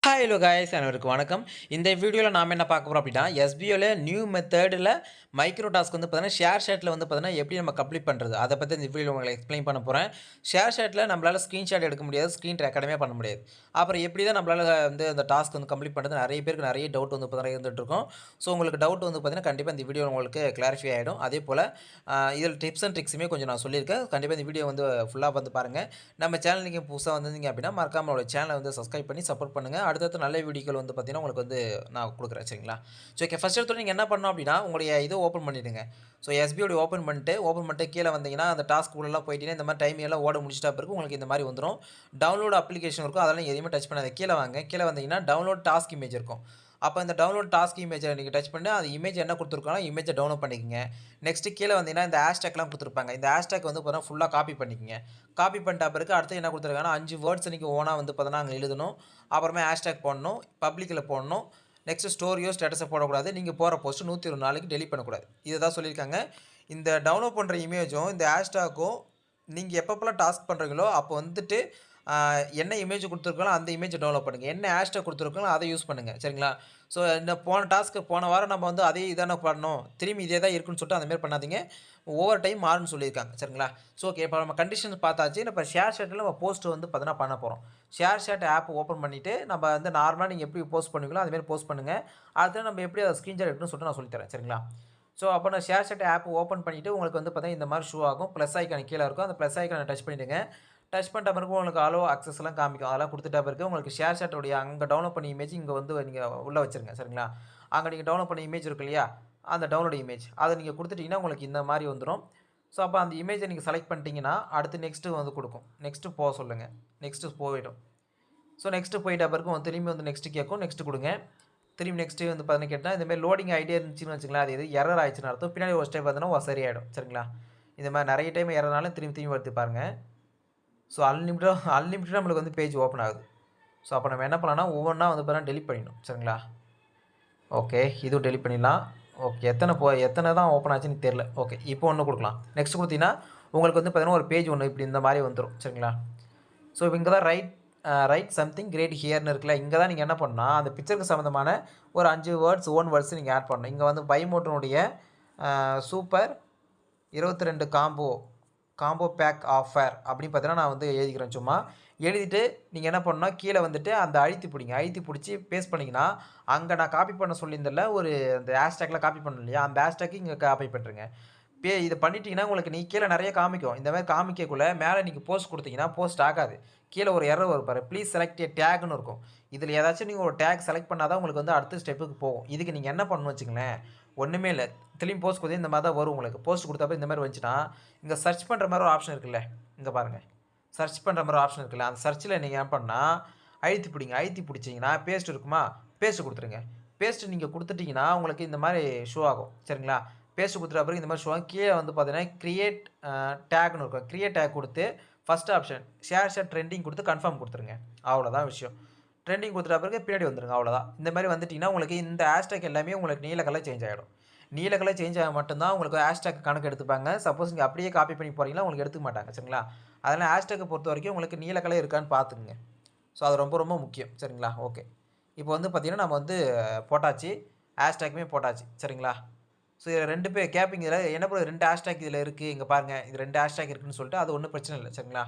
Hello guys அனைவருக்கும் வணக்கம். இந்த வீடியோவில் நாம் என்ன பார்க்க போகிறோம் அப்படின்னா, எஸ்பிஓல நியூ மெத்தடில் மைக்ரோ டாஸ்க் வந்து பார்த்தீங்கன்னா, ஷேர் ஷாட்டில் வந்து பார்த்தீங்கன்னா, எப்படி நம்ம கம்ப்ளீட் பண்ணுறது அதை பற்றி இந்த வீடியோவில் உங்களுக்கு எக்ஸ்பிளைன் பண்ண போகிறேன். ஷேர் ஷாட்டில் நம்மளால் ஸ்க்ரீன்ஷாட் எடுக்க முடியாது, ஸ்க்ரீன் ரெக்கார்டுமே பண்ண முடியாது. அப்புறம் எப்படி தான் நம்மளால் வந்து அந்த டாஸ்க் வந்து கம்ப்ளீட் பண்ணுறது நிறைய பேருக்கு நிறைய டவுட் வந்து பார்த்தீங்கன்னா இருந்துட்டு இருக்கும். ஸோ உங்களுக்கு டவுட் வந்து பார்த்தீங்கன்னா, கண்டிப்பாக இந்த வீடியோ உங்களுக்கு கிளாரிஃபை ஆகிடும். அதே போல் இதில் டிப்ஸ் அண்ட் ட்ரிக்ஸுமே கொஞ்சம் நான் சொல்லியிருக்கேன். கண்டிப்பாக இந்த வீடியோ வந்து ஃபுல்லாக வந்து பாருங்கள். நம்ம சேனல் நீங்கள் புதுசாக வந்திருந்தீங்க அப்படின்னா மறக்காம நம்மளோட சேனலை வந்து சப்ஸ்கிரைப் பண்ணி சப்போர்ட் பண்ணுங்கள். அடுத்தடுத்து நல்ல வீடியோக்கள் வந்து பார்த்தீங்கன்னா உங்களுக்கு வந்து நான் கொடுக்குறேன். சரிங்களா? ஸோ ஓகே, ஃபர்ஸ்ட் எடுத்தோடனே நீங்கள் என்ன பண்ணணும் அப்படின்னா, உங்களுடைய இதை ஓப்பன் பண்ணிவிடுங்க. ஸோ எஸ்பிஓடி ஓப்பன் பண்ணிட்டு கீழே வந்தீங்கன்னா அந்த டாஸ்க் உள்ளலாம் போயிட்டீங்கன்னா இந்த மாதிரி டைம் எல்லாம் ஓட முடிச்சிட்டா பிறகு உங்களுக்கு இந்த மாதிரி வந்துடும். டவுன்லோட் அப்ளிகேஷன் இருக்கும், அதெல்லாம் எதையுமே டச் பண்ணாது. கீழே வாங்க, கீழே வந்தீங்கன்னா டவுன்லோட் டாஸ்க் இமேஜ் இருக்கும். அப்போ இந்த டவுன்லோட் டாஸ்க் இமேஜை நீங்கள் டச் பண்ணி அந்த இமேஜ் என்ன கொடுத்துருக்காங்களோ இமேஜை டவுன்லோட் பண்ணிக்கோங்க. நெக்ஸ்ட்டு கீழே வந்தீங்கன்னா இந்த ஹேஷ்டேக்லாம் கொடுத்துருப்பாங்க. இந்த ஹேஷ்டேக் வந்து பார்த்தீங்கன்னா ஃபுல்லாக காப்பி பண்ணிக்கோங்க. காப்பி பண்ணிட்ட பிறகு அடுத்து என்ன கொடுத்துருக்காங்கன்னா 5 வேர்ட்ஸ் நீங்கள் ஓனாக வந்து பார்த்தீங்கன்னா அங்கே எழுதணும். அப்புறமே ஹேஷ்டேக் போடணும், பப்ளிக்கில் போடணும். நெக்ஸ்ட்டு ஸ்டோரியோ ஸ்டேட்டஸோ போடக்கூடாது. நீங்கள் போகிற போஸ்ட்டு 120 நாளைக்கு டெலிட் பண்ணக்கூடாது. இதை தான் சொல்லியிருக்காங்க. இந்த டவுன்லோட் பண்ணுற இமேஜும் இந்த ஹேஷ்டேக்கும் நீங்கள் எப்பப்போலாம் டாஸ்க் பண்ணுறீங்களோ அப்போ வந்துட்டு என்ன இமேஜ் கொடுத்துருக்காங்களோ அந்த இமேஜை டவுன்லோட் பண்ணுங்கள். என்ன ஹேஷ்டேக் கொடுத்துருக்காங்களோ அதை யூஸ் பண்ணுங்கள். சரிங்களா? ஸோ இந்த போன வாரம் நம்ம வந்து அதே இதான பண்ணோம், திரும்பி இதே தான் இருக்குன்னு சொல்லிட்டு அந்தமாரி பண்ணாதீங்க. ஒவ்வொரு டைம் மாறும்னு சொல்லியிருக்காங்க. சரிங்களா? ஸோ ஓகே, இப்போ நம்ம கண்டிஷன்ஸ் பார்த்தாச்சு. இப்போ ஷேர் ஷாட்டில் நம்ம போஸ்ட் வந்து பார்த்தீங்கன்னா பண்ண போகிறோம். ஷேர் ஷாட் ஆப் ஓப்பன் பண்ணிவிட்டு நம்ம வந்து நார்மலாக நீங்கள் எப்படி போஸ்ட் பண்ணுவீங்களோ அதுமாரி போஸ்ட் பண்ணுங்கள். அடுத்து நம்ம எப்படி அதை ஸ்க்ரீன்ஷாட் எடுக்கணும்னு சொல்லிட்டு நான் சொல்லித்தரேன். சரிங்களா? ஸோ அப்போ நான் ஷேர் ஷாட் ஆப் ஓப்பன் பண்ணிவிட்டு உங்களுக்கு வந்து பார்த்தீங்கன்னா இந்த மாதிரி ஷோ ஆகும். ப்ளஸ் ஐக்கான் கீழே இருக்கும். அந்த ப்ளஸ் ஐக்கானை டச் பண்ணிவிடுங்க. டச் பண்ணிட்ட பிறகு உங்களுக்கு அலோ அக்சஸ்லாம் காமிக்கும். அதெல்லாம் கொடுத்துட்ட பிறகு உங்களுக்கு ஷேர் ஷாட்டோடைய அங்கே டவுன்லோட் பண்ண இமேஜ் இங்கே வந்து நீங்கள் உள்ளே வச்சுருங்க. சரிங்களா? அங்கே நீங்கள் டவுன்லோட் பண்ண இமேஜ் இருக்கு இல்லையா, அந்த டவுன்லோட் இமேஜ் அதை நீங்கள் கொடுத்துட்டிங்கன்னா உங்களுக்கு இந்த மாதிரி வந்துடும். ஸோ அப்போ அந்த இமேஜை நீங்கள் செலக்ட் பண்ணிட்டீங்கன்னா அடுத்து நெக்ஸ்ட்டு வந்து கொடுக்கும். நெக்ஸ்ட்டு போக சொல்லுங்கள். நெக்ஸ்ட்டு போயிடும். ஸோ நெக்ஸ்ட்டு போயிட்ட பிறகு வந்து திரும்பி வந்து நெக்ஸ்ட்டு கேட்கும். நெக்ஸ்ட்டு கொடுங்க. திரும்பி நெக்ஸ்ட்டு வந்து பார்த்தீங்கன்னா கேட்டால் இந்தமாதிரி லோடிங் ஐடியா இருந்துச்சுன்னு வச்சுங்களேன், அது எது எரர் ஆயிடுச்சுன்னு அர்த்தம். பின்னாடி ஒரு ஸ்டெப் பார்த்தீங்கன்னா சரியாயிடும். சரிங்களா? இந்த மாதிரி நிறைய டைம் எரர்னாலும் திரும்பி திரும்பி வருது பாருங்கள். ஸோ அன்லிமிட்டடாக நம்மளுக்கு வந்து பேஜ் ஓப்பன் ஆகுது. ஸோ அப்போ நம்ம என்ன பண்ணலாம்னா ஒவ்வொன்றா வந்து பார்த்தீங்கன்னா டெலிட் பண்ணிடணும். சரிங்களா? ஓகே, இதுவும் டெலிட் பண்ணிடலாம். ஓகே, எத்தனை தான் ஓப்பன் ஆச்சுன்னு தெரில. ஓகே, இப்போ ஒன்று கொடுக்கலாம். நெக்ஸ்ட் கொடுத்தீங்கன்னா உங்களுக்கு வந்து பார்த்தீங்கன்னா ஒரு பேஜ் ஒன்று இப்படி இந்த மாதிரி வந்துடும். சரிங்களா? ஸோ இங்கே தான் ரைட் சம்திங் கிரேட் ஹியர்னு இருக்குல்ல, இங்கே தான் நீங்கள் என்ன பண்ணால் அந்த பிக்சருக்கு சம்மந்தமான ஒரு 5 வேர்ட்ஸ் ஓன் வேர்ட்ஸ் நீங்கள் ஆட் பண்ணணும். இங்கே வந்து பைமோட்டனுடைய சூப்பர் 22 காம்போ பேக் ஆஃபர் அப்படின்னு பார்த்தீங்கன்னா நான் வந்து எழுதிக்கிறேன். சும்மா எழுதிட்டு நீங்கள் என்ன பண்ணணும்னா கீழே வந்துட்டு அந்த அழுத்தி பிடிச்சி பேஸ்ட் பண்ணிங்கன்னா அங்கே நான் காப்பி பண்ண சொல்லியிருந்தேன்ல ஒரு அந்த ஹேஷ்டேக்கில் காப்பி பண்ணணும் இல்லையா, அந்த ஹேஷ்டேக்கு இங்கே காப்பி பண்ணுறேங்க. இதை பண்ணிட்டீங்கன்னா உங்களுக்கு கீழே நிறைய காமிக்கும். இந்த மாதிரி காமிக்கக்குள்ளே மேலே நீங்கள் போஸ்ட் கொடுத்தீங்கன்னா போஸ்ட் ஆகாது. கீழே ஒரு எரர் வரும் பாரு, ப்ளீஸ் செலக்ட் ஏ டேக்னு இருக்கும். இதில் ஏதாச்சும் நீங்கள் ஒரு டேக் செலக்ட் பண்ணால் தான் உங்களுக்கு வந்து அடுத்த ஸ்டெப்புக்கு போகும். இதுக்கு நீங்கள் என்ன பண்ணணும்னு வச்சுங்களேன், ஒன்றுமே இல்லை. திரும்பி போஸ்ட் கொடுத்து இந்த மாதிரி தான் வரும் உங்களுக்கு. போஸ்ட் கொடுத்தப்ப இந்த மாதிரி வந்துச்சுன்னா இங்கே சர்ச் பண்ணுற மாதிரி ஒரு ஆப்ஷன் இருக்குல்ல, இங்கே பாருங்கள். சர்ச் பண்ணுற மாதிரி ஆப்ஷன் இருக்குல்ல, அந்த சர்ச்சில் நீங்கள் என்ன பண்ணால் அழுத்தி பிடிச்சிங்கன்னா பேஸ்ட் இருக்குமா, பேஸ்ட் கொடுத்துருங்க. பேஸ்ட் நீங்கள் கொடுத்துட்டிங்கன்னா உங்களுக்கு இந்த மாதிரி ஷோ ஆகும். சரிங்களா? பேஸ்ட் கொடுத்துட்ட பிறகு இந்த மாதிரி ஷோ ஆகும். கீழே வந்து பார்த்தீங்கன்னா கிரியேட் டேக்னு இருக்கும். கிரியேட் டேக் கொடுத்து ஃபஸ்ட் ஆப்ஷன் ஷேர் ட்ரெண்டிங் கொடுத்து கன்ஃபார்ம் கொடுத்துருங்க. அவ்வளோதான் விஷயம். ட்ரெண்டிங் கொடுத்துட்ட பிறகு பின்னாடி வந்துருங்க. அவ்வளோதான். இந்த மாதிரி வந்துட்டிங்கன்னா உங்களுக்கு இந்த ஹேஷ்டேக் எல்லாமே உங்களுக்கு நீல கலர் சேஞ்ச் ஆகிடும். நீல கலர் சேஞ்ச் ஆக மட்டும்தான் உங்களுக்கு ஹேஷ்டேக் கணக்கு எடுத்துப்பாங்க. சப்போஸ் நீங்கள் அப்படியே காப்பி பண்ணி போகிறீங்கன்னா உங்களுக்கு எடுத்துக்க மாட்டாங்க. சரிங்களா? அதனால் ஹேஷ்டேக்கை பொறுத்த வரைக்கும் உங்களுக்கு நீல கலர் இருக்கான்னு பார்த்துக்குங்க. ஸோ அது ரொம்ப ரொம்ப முக்கியம். சரிங்களா? ஓகே, இப்போ வந்து பார்த்திங்கன்னா நம்ம வந்து போட்டாச்சு, ஹேஷ்டேக்குமே போட்டாச்சு. சரிங்களா? ஸோ இதில் 2 பேர் கேட்பீங்க, இதில் என்ன பண்ணுறது 2 ஹேஷ்டேக் இதில் இருக்குது, இங்கே பாருங்கள் இது 2 ஹேஷ்டேக் இருக்குதுன்னு சொல்லிட்டு அது ஒன்றும் பிரச்சனை இல்லை. சரிங்களா?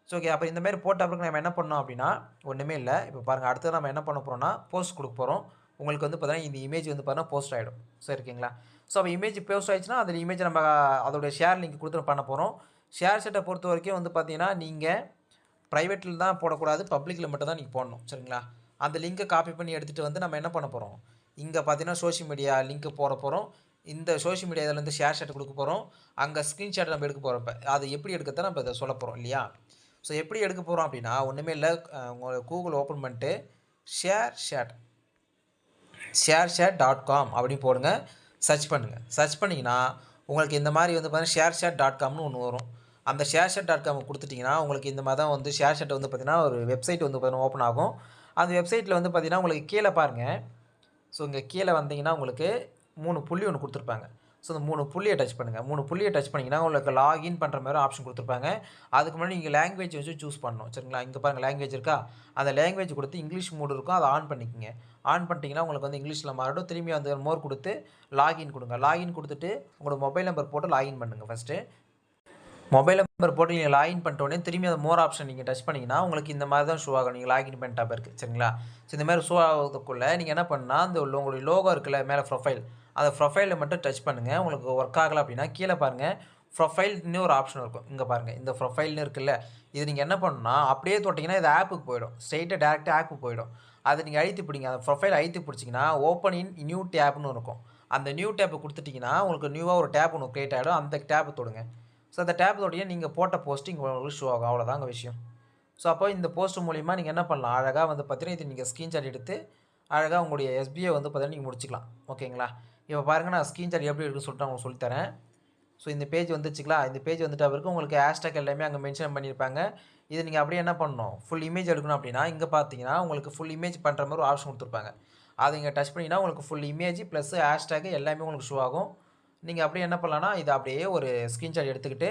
ஸோ ஓகே, அப்போ இந்த மாதிரி போட்ட பிறகு நம்ம என்ன பண்ணோம் அப்படின்னா ஒன்றுமே இல்லை. இப்போ பாருங்கள், அடுத்தது நம்ம என்ன பண்ண போகிறோம்னா போஸ்ட் கொடுக்க போகிறோம். உங்களுக்கு வந்து பார்த்தீங்கன்னா இந்த இமேஜ் வந்து பார்த்தீங்கன்னா போஸ்ட் ஆகிடும். ஸோ இருக்கீங்களா? ஸோ அப்போ இமேஜ் போஸ்ட் ஆகிடுச்சுன்னா அந்த இமேஜ் நம்ம அதோடைய ஷேர் லிங்க் கொடுத்து பண்ண போகிறோம். ஷேர் செட்டை பொறுத்த வரைக்கும் வந்து பார்த்தீங்கன்னா நீங்கள் ப்ரைவேட்டில் தான் போடக்கூடாது, பப்ளிக்கில் மட்டும் தான் நீங்கள் போடணும். சரிங்களா? அந்த லிங்க்கை காப்பி பண்ணி எடுத்துகிட்டு வந்து நம்ம என்ன பண்ண போகிறோம், இங்கே பார்த்தீங்கன்னா சோஷியல் மீடியா லிங்க்கு போட போகிறோம். இந்த சோஷியல் மீடியா இதிலேருந்து ஷேர் ஷாட் கொடுக்க போகிறோம். அங்கே ஸ்க்ரீன்ஷாட் நம்ம எடுக்க போகிறோம். இப்போ அது எப்படி எடுக்கிறத நம்ம இதை சொல்ல போகிறோம் இல்லையா? ஸோ எப்படி எடுக்க போகிறோம் அப்படின்னா ஒன்றுமே இல்லை. உங்கள் கூகுள் ஓப்பன் பண்ணிட்டு ஷேர்ஷாட்.com அப்படின்னு போடுங்க. சர்ச் பண்ணுங்கள். சர்ச் பண்ணிங்கன்னா உங்களுக்கு இந்த மாதிரி வந்து பார்த்தீங்கன்னா ஷேர்ஷாட்.comனு ஒன்று வரும். அந்த ஷேர்ஷாட்.com கொடுத்துட்டிங்கன்னா உங்களுக்கு இந்த மாதிரி தான் வந்து ஷேர்ஷாட் வந்து பார்த்திங்கன்னா ஒரு வெப்சைட் வந்து பார்த்தீங்கன்னா ஓப்பன் ஆகும். அந்த வெப்சைட்டில் வந்து பார்த்திங்கன்னா உங்களுக்கு கீழே பாருங்கள். ஸோ இங்கே கீழே வந்தீங்கன்னா உங்களுக்கு 3 புள்ளி ஒன்று கொடுத்துருப்பாங்க. ஸோ அந்த 3 புள்ளிய டச் பண்ணுங்கள். 3 புள்ளிய டச் பண்ணிங்கன்னா உங்களுக்கு லாகின் பண்ணுற மாதிரி ஆப்ஷன் கொடுத்துருப்பாங்க. அதுக்கு முன்னாடி நீங்கள் லாங்குவேஜ் வச்சு சூஸ் பண்ணணும். சரிங்களா? இங்கே பாருங்கள் லாங்குவேஜ் இருக்கா? அந்த லாங்குவேஜ் கொடுத்து இங்கிலீஷ் மோடு இருக்கும். அதை ஆன் பண்ணிக்கங்க. ஆன் பண்ணிட்டீங்கன்னா உங்களுக்கு வந்து இங்கிலீஷில் மாறிடும். திரும்பி அந்த மோர் கொடுத்து லாகின் கொடுங்க. லாகின் கொடுத்துட்டு உங்களோட மொபைல் நம்பர் போட்டு லாகின் பண்ணுங்கள் ஃபஸ்ட்டு. மொபைல் நம்பர் போட்டு நீங்கள் லாகின் பண்ணிட்டோடனே திரும்பி அந்த மோர் ஆப்ஷன் நீங்கள் டச் பண்ணிங்கன்னா உங்களுக்கு இந்த மாதிரி தான் ஷோ ஆகும். நீங்கள் லாகின் பண்ணிட்ட பிறகு சரிங்களா? ஸோ இந்த மாதிரி ஷோ ஆகிறதுக்குள்ளே நீங்கள் என்ன பண்ணால் அந்த உங்களுடைய லோகோ இருக்குல்ல மேலே ப்ரொஃபைல், அந்த ப்ரொஃபைலில் மட்டும் டச் பண்ணுங்கள். உங்களுக்கு ஒர்க் ஆகலை அப்படின்னா கீழே பாருங்கள் ப்ரொஃபைல்னு ஒரு ஆப்ஷன் இருக்கும். இங்கே பாருங்கள் இந்த ப்ரொஃபைல்னு இருக்குல்ல, இது நீங்கள் என்ன பண்ணணும்னா அப்படியே தொட்டிங்கன்னா இது ஆப்புக்கு போயிடும். ஸ்ட்ரெயிட்டாக டேரெக்டாக ஆப்புக்கு போயிடும். அதை நீங்கள் அழுத்தி பிடிங்க. அந்த ப்ரொஃபைல் அழுத்தி பிடிச்சிங்கன்னா ஓப்பன் இன் நியூ டேப்னு இருக்கும். அந்த நியூ டேப்பை கொடுத்துட்டிங்கன்னா உங்களுக்கு நியூவாக ஒரு டேப் ஒன்று க்ரியேட் ஆகிடும். அந்த டேப்பை தொடுங்க. ஸோ அந்த டேப்போடைய நீங்கள் போட்ட போஸ்ட்டு இங்கே உங்களுக்கு ஷோ ஆகும். அவ்வளோதாங்க விஷயம். ஸோ அப்போ இந்த போஸ்ட் மூலிமா நீங்கள் என்ன பண்ணலாம், அழகாக வந்து பார்த்தீங்கன்னா இது நீங்கள் ஸ்க்ரீன்ஷாட் எடுத்து அழகாக உங்களுடைய எஸ்பிஐ வந்து பார்த்தீங்கன்னா நீங்கள் முடிச்சிக்கலாம். ஓகேங்களா? இப்போ பாருங்கள் நான் ஸ்க்ரீன்ஷாட் எப்படி இருக்குன்னு சொல்லிட்டு உங்களுக்கு சொல்லித்தரேன். ஸோ இந்த பேஜ் வந்துச்சுங்களா? இந்த பேஜ் வந்துட்ட பிறகு உங்களுக்கு ஹேஷ்டேக் எல்லாமே அங்கே மென்ஷன் பண்ணியிருப்பாங்க. இது நீங்கள் அப்படியே என்ன பண்ணணும், ஃபுல் இமேஜ் எடுக்கணும் அப்படின்னா இங்கே பார்த்தீங்கன்னா உங்களுக்கு ஃபுல் இமேஜ் பண்ணுற மாதிரி ஒரு ஆப்ஷன் கொடுத்துருப்பாங்க. அதை இங்கே டச் பண்ணிங்கன்னா உங்களுக்கு ஃபுல் இமேஜ் ப்ளஸ் ஹேஷ்டேக் எல்லாமே உங்களுக்கு ஷோ ஆகும். நீங்கள் அப்படியே என்ன பண்ணலான்னா இதை அப்படியே ஒரு ஸ்க்ரீன்ஷாட் எடுத்துக்கிட்டு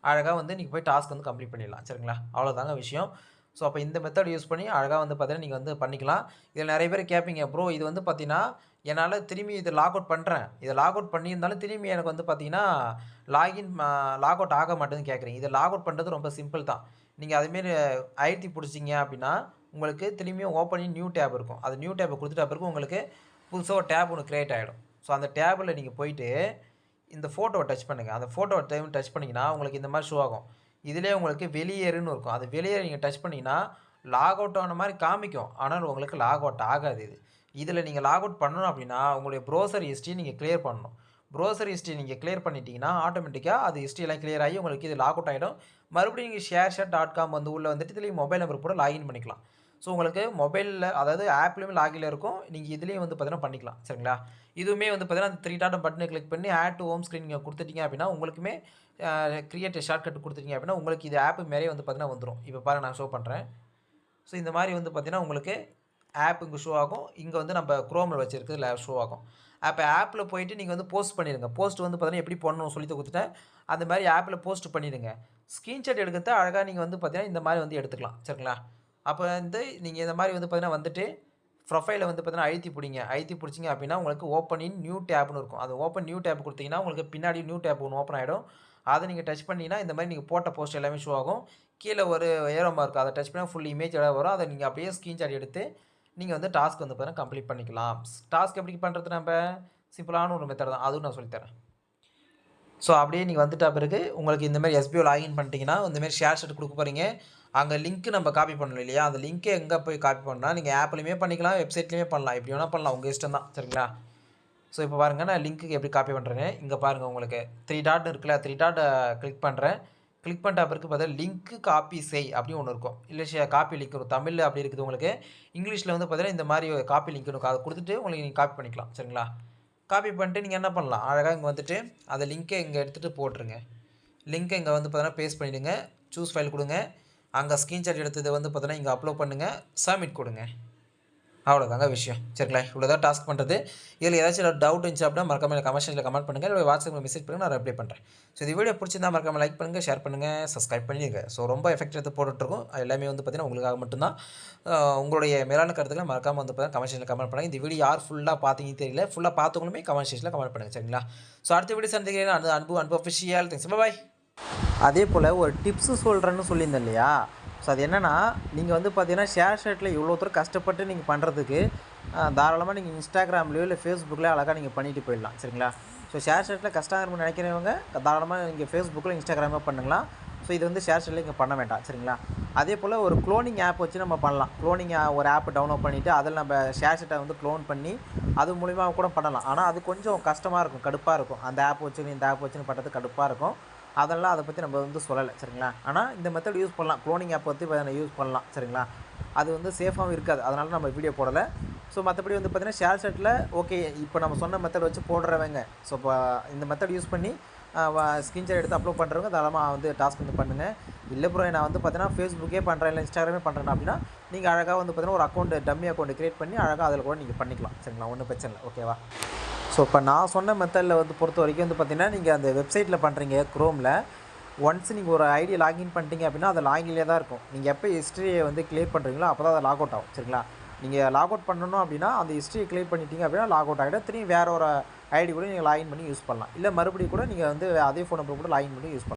அழகாக வந்து நீங்கள் போய் டாஸ்க் வந்து கம்ப்ளீட் பண்ணிடலாம். சரிங்களா? அவ்வளோதாங்க விஷயம். ஸோ அப்போ இந்த மெத்தட் யூஸ் பண்ணி அழகாக வந்து பார்த்தீங்கன்னா நீங்கள் வந்து பண்ணிக்கலாம். இதில் நிறைய பேர் கேட்பீங்க, ப்ரோ இது வந்து பார்த்தீங்கன்னா என்னால் திரும்பி இதை லாக் அவுட் பண்ணுறேன், இதை லாக் அவுட் பண்ணியிருந்தாலும் திரும்பி எனக்கு வந்து பார்த்தீங்கன்னா லாக் அவுட் ஆக மாட்டேன்னு கேட்குறீங்க. இதை லாக் அவுட் பண்ணுறது ரொம்ப சிம்பிள் தான். நீங்கள் அதுமாரி அழுத்தி பிடிச்சிங்க அப்படின்னா உங்களுக்கு திரும்பியும் ஓப்பன் இன் நியூ டேப் இருக்கும். அது நியூ டேப்பை கொடுத்துட்ட பிறகு உங்களுக்கு புதுசாக ஒரு டேப் ஒன்று க்ரியேட் ஆகிடும். ஸோ அந்த டேபில் நீங்கள் போயிட்டு இந்த ஃபோட்டோவை டச் பண்ணுங்கள். அந்த ஃபோட்டோவை டச் பண்ணிங்கன்னா உங்களுக்கு இந்த மாதிரி ஷோ ஆகும். இதிலே உங்களுக்கு வெளியேறுன்னு இருக்கும். அது வெளியேறு நீங்கள் டச் பண்ணிங்கன்னா லாக் அவுட் ஆன மாதிரி காமிக்கும். ஆனால் உங்களுக்கு லாக் அவுட் ஆகாது இது. இதில் நீங்கள் லாக் அவுட் பண்ணணும் அப்படின்னா உங்களுடைய ப்ரௌசர் ஹிஸ்ட்ரி நீங்கள் கிளியர் பண்ணணும். ப்ரௌசர் ஹிஸ்ட்ரி நீங்கள் கிளியர் பண்ணிட்டீங்கன்னா ஆட்டோமேட்டிக்காக அது ஹிஸ்ட்ரியெல்லாம் கிளியர் ஆகி உங்களுக்கு இது லாக் அவுட் ஆகிடும். மறுபடியும் நீங்கள் ஷேர்ஷாட்.com வந்து உள்ளே வந்துட்டு இதுலேயும் மொபைல் நம்பர் கூட லாகின் பண்ணிக்கலாம். ஸோ உங்களுக்கு மொபைலில் அதாவது ஆப்லேயுமே லாகின் இருக்கும். நீங்கள் இதுலேயும் வந்து பார்த்தீங்கன்னா பண்ணிக்கலாம். சரிங்களா? இதுவுமே வந்து பார்த்தீங்கன்னா அந்த 3 டாட் பட்டனை கிளிக் பண்ணி ஆட் டு ஹோம் ஸ்க்ரீன் நீங்கள் கொடுத்துட்டீங்க அப்படின்னா உங்களுக்குமே கிரியேட் ஷார்ட்கட் கொடுத்துட்டீங்க அப்படின்னா உங்களுக்கு இது ஆப் மாரியே வந்து பார்த்தீங்கன்னா வந்துடும். இப்போ பாருங்கள் நான் ஷோ பண்ணுறேன். ஸோ இந்த மாதிரி வந்து பார்த்தீங்கன்னா உங்களுக்கு ஆப் இங்கே ஷோ ஆகும். இங்கே வந்து நம்ம குரோமில் வச்சுருக்குதுல ஷோ ஆகும். அப்போ ஆப்பில் போயிட்டு நீங்கள் வந்து போஸ்ட் பண்ணிடுங்க. போஸ்ட் வந்து பார்த்தீங்கன்னா எப்படி பண்ணணும் சொல்லி கொடுத்துட்டேன். அந்த மாதிரி ஆப்பில் போஸ்ட் பண்ணிடுங்க. ஸ்க்ரீன்ஷாட் எடுக்கிறத அழகாக நீங்கள் வந்து பார்த்தீங்கன்னா இந்த மாதிரி வந்து எடுத்துக்கலாம். சரிங்களா? அப்போ வந்து நீங்கள் இந்த மாதிரி வந்து பார்த்தீங்கன்னா வந்துட்டு ப்ரொஃபைலை வந்து பார்த்தீங்கன்னா அழுத்தி பிடிங்க. அழுத்தி பிடிச்சிங்க அப்படின்னா உங்களுக்கு ஓப்பன் இன் நியூ டேப்னு இருக்கும். அது ஓப்பன் நியூ டேப் கொடுத்தீங்கன்னா உங்களுக்கு பின்னாடி நியூ டேப் ஒன்று ஓப்பன் ஆகிடும். அதை நீங்கள் டச் பண்ணிங்கன்னா இந்த மாதிரி நீங்கள் போட்ட போஸ்ட் எல்லாமே ஷோ ஆகும். கீழே ஒரு ஏரோ மார்க் அதை டச் பண்ணால் ஃபுல் இமேஜ் எல்லாம் வரும். அதை நீங்கள் அப்படியே ஸ்க்ரீன்ஷாட் எடுத்து நீங்கள் வந்து டாஸ்க் வந்து பார்த்தீங்கன்னா கம்ப்ளீட் பண்ணிக்கலாம். டாஸ்க் எப்படி பண்ணுறது நம்ம சிம்பிளான ஒரு மெத்தட் தான். அதுவும் நான் சொல்லித்தரேன். ஸோ அப்படியே நீங்கள் வந்துட்ட பிறகு உங்களுக்கு இந்த மாதிரி எஸ்பிஓ லாகின் பண்ணிட்டீங்கன்னா இந்தமாரி ஷேர் ஷாட் கொடுக்க போகிறீங்க. அங்கே லிங்க் நம்ம காப்பி பண்ணணும் இல்லையா? அந்த லிங்க்கை எங்கே போய் காப்பி பண்ணால் நீங்கள் ஆப்லையுமே பண்ணிக்கலாம், வெப்சைட்லேயுமே பண்ணலாம். எப்படி வேணால் பண்ணலாம். உங்கள் இஷ்டம் தான். சரிங்களா? ஸோ இப்போ பாருங்கள் நான் லிங்க்கு எப்படி காப்பி பண்ணுறேன்னு இங்கே பாருங்கள். உங்களுக்கு 3 டாட் இருக்குல்ல, 3 டாட் கிளிக் பண்ணுறேன். கிளிக் பண்ணிட்ட பிறகு பார்த்தா லிங்க்கு காப்பி செய் அப்படின்னு ஒன்று இருக்கும். இல்லை காப்பி லிங்க் இருக்கும். தமிழில் அப்படி இருக்குது உங்களுக்கு. இங்கிலீஷில் வந்து பார்த்தீங்கன்னா இந்த மாதிரி காப்பி லிங்க் இருக்கும். அதை கொடுத்துட்டு உங்களுக்கு நீங்கள் காப்பி பண்ணிக்கலாம். சரிங்களா? காப்பி பண்ணிட்டு நீங்கள் என்ன பண்ணலாம், அழகாக இங்கே வந்துட்டு அந்த லிங்க்கை இங்கே எடுத்துகிட்டு போட்டுருங்க. லிங்க்கை இங்கே வந்து பார்த்தீங்கன்னா பேஸ்ட் பண்ணிவிடுங்க. சூஸ் ஃபைல் கொடுங்க. அங்கே ஸ்க்ரீன்ஷாட் எடுத்ததை வந்து பார்த்தீங்கன்னா இங்கே அப்லோட் பண்ணுங்கள். சப்மிட் கொடுங்க. அவ்வளோதாங்க விஷயம். சரிங்களா? இவ்வளோதான் டாஸ்க் பண்ணுறது. இதில் ஏதாச்சும் டவுட் இருந்துச்சு அப்படின்னா மறக்காம கமெண்ட்ஸில் கமெண்ட் பண்ணுங்கள். இல்லை வாட்ஸ்அப்பில் மெசேஜ் பண்ணுங்கள், நான் ரிப்ளை பண்ணுறேன். ஸோ இந்த வீடியோ பிடிச்சிருந்தா மறக்காம லைக் பண்ணுங்கள், ஷேர் பண்ணுங்கள், சப்ஸ்கிரைப் பண்ணிடுங்க. ஸோ ரொம்ப எஃபெக்ட் எடுத்து போட்டுட்ருக்கோம். எல்லாமே வந்து பார்த்தீங்கன்னா உங்களுக்காக மட்டும்தான். உங்களுடைய மேலான கருத்துக்களை மறக்காமல் வந்து பார்த்தீங்கன்னா கமெண்ட் செக்ஷனில் கமெண்ட் பண்ணுங்கள். இந்த வீடியோ யார் ஃபுல்லாக பார்த்தீங்கன்னு தெரியல. ஃபுல்லாக பார்த்தவங்களுமே கமெண்ட் செக்ஷனில் கமெண்ட் பண்ணுங்கள். சரிங்களா? ஸோ அடுத்த வீடியோ சந்திக்கிறேன். அன்பு அஃபிஷியல். தேங்க்ஸ். பாய். அதே போல் ஒரு டிப்ஸு சொல்கிறேன்னு சொல்லியிருந்தேன் இல்லையா? ஸோ அது என்னென்னா நீங்கள் வந்து பார்த்தீங்கன்னா ஷேர் ஷாட்டில் இவ்வளோ தூரம் கஷ்டப்பட்டு நீங்கள் பண்ணுறதுக்கு தாராளமாக நீங்கள் இன்ஸ்டாகிராம்லேயோ இல்லை ஃபேஸ்புக்லேயோ அழகாக நீங்கள் பண்ணிட்டு போயிடலாம். சரிங்களா? ஸோ ஷேர் ஷாட்டில் கஷ்டம் இருக்குன்னு நினைக்கிறவங்க தாராளமாக நீங்கள் ஃபேஸ்புக்கில் இன்ஸ்டாகிராமாக பண்ணுங்களா. ஸோ இது வந்து ஷேர் ஷாட்டில் இங்கே பண்ண வேண்டாம். சரிங்களா? அதே போல் ஒரு க்ளோனிங் ஆப் வச்சு நம்ம பண்ணலாம். க்ளோனிங் ஒரு ஆப் டவுன்லோட் பண்ணிவிட்டு அதில் நம்ம ஷேர் ஷாட்டை வந்து க்ளோன் பண்ணி அது மூலிமா கூட பண்ணலாம். ஆனால் அது கொஞ்சம் கஷ்டமாக இருக்கும், கடுப்பாக இருக்கும். அந்த ஆப் வச்சுன்னு இந்த ஆப் வச்சுன்னு பண்ணுறது கடுப்பாக இருக்கும். அதெல்லாம் அதை பற்றி நம்ம வந்து சொல்லலை. சரிங்களா? ஆனால் இந்த மெத்தட் யூஸ் பண்ணலாம். க்ளோனிங் ஆப் பற்றி யூஸ் பண்ணலாம். சரிங்களா? அது வந்து சேஃபாகவும் இருக்காது. அதனால நம்ம வீடியோ போடலை. ஸோ மற்றபடி வந்து பார்த்திங்கன்னா ஷேர் ஷாட்டில் ஓகே இப்போ நம்ம சொன்ன மெத்தட் வச்சு போடுறவங்க ஸோ இப்போ இந்த மெத்தட் யூஸ் பண்ணி ஸ்க்ரீன்ஷாட் எடுத்து அப்லோட் பண்ணுறவங்க தாராளமாக வந்து டாஸ்க் வந்து பண்ணுங்கள். இல்லை ப்ரோ நான் வந்து பார்த்தீங்கன்னா ஃபேஸ்புக்கே பண்ணுறேன் இல்லை இன்ஸ்டாகிராமே பண்ணுறேன் அப்படின்னா நீங்கள் அழகாக வந்து பார்த்தீங்கன்னா ஒரு அக்கௌண்ட் டம்மி அக்கௌண்ட் க்ரியேட் பண்ணி அழகாக அதில் கூட நீங்கள் பண்ணிக்கலாம். சரிங்களா? ஒன்றும் பிரச்சனை இல்லை. ஓகேவா? ஸோ இப்போ நான் சொன்ன மெத்தடில் வந்து பொறுத்த வரைக்கும் வந்து பார்த்தீங்கன்னா, நீங்கள் அந்த வெப்சைட்டில் பண்ணுறீங்க குரோமில். ஒன்ஸ் நீங்கள் ஒரு ஐடி லாகின் பண்ணிட்டீங்க அப்படின்னா, அது லாகின்லேயே தான் இருக்கும். நீங்கள் எப்போ ஹிஸ்ட்ரியை வந்து கிளியர் பண்ணுறீங்களோ அப்போ தான் அது லாக் அவுட் ஆகும். சரிங்களா? நீங்கள் லாக் அவுட் பண்ணணும் அப்படின்னா, அந்த ஹிஸ்ட்ரியை கிளியர் பண்ணிட்டீங்க அப்படின்னா லாக் அவுட் ஆகிடும். திரும்பி வேறு ஒரு ஐடி கூட நீங்கள் லாகின் பண்ணி யூஸ் பண்ணலாம். இல்லை மறுபடியும் கூட நீங்கள் வந்து அதே ஃபோன் நம்பர் கூட லாகின் பண்ணி யூஸ் பண்ணலாம்.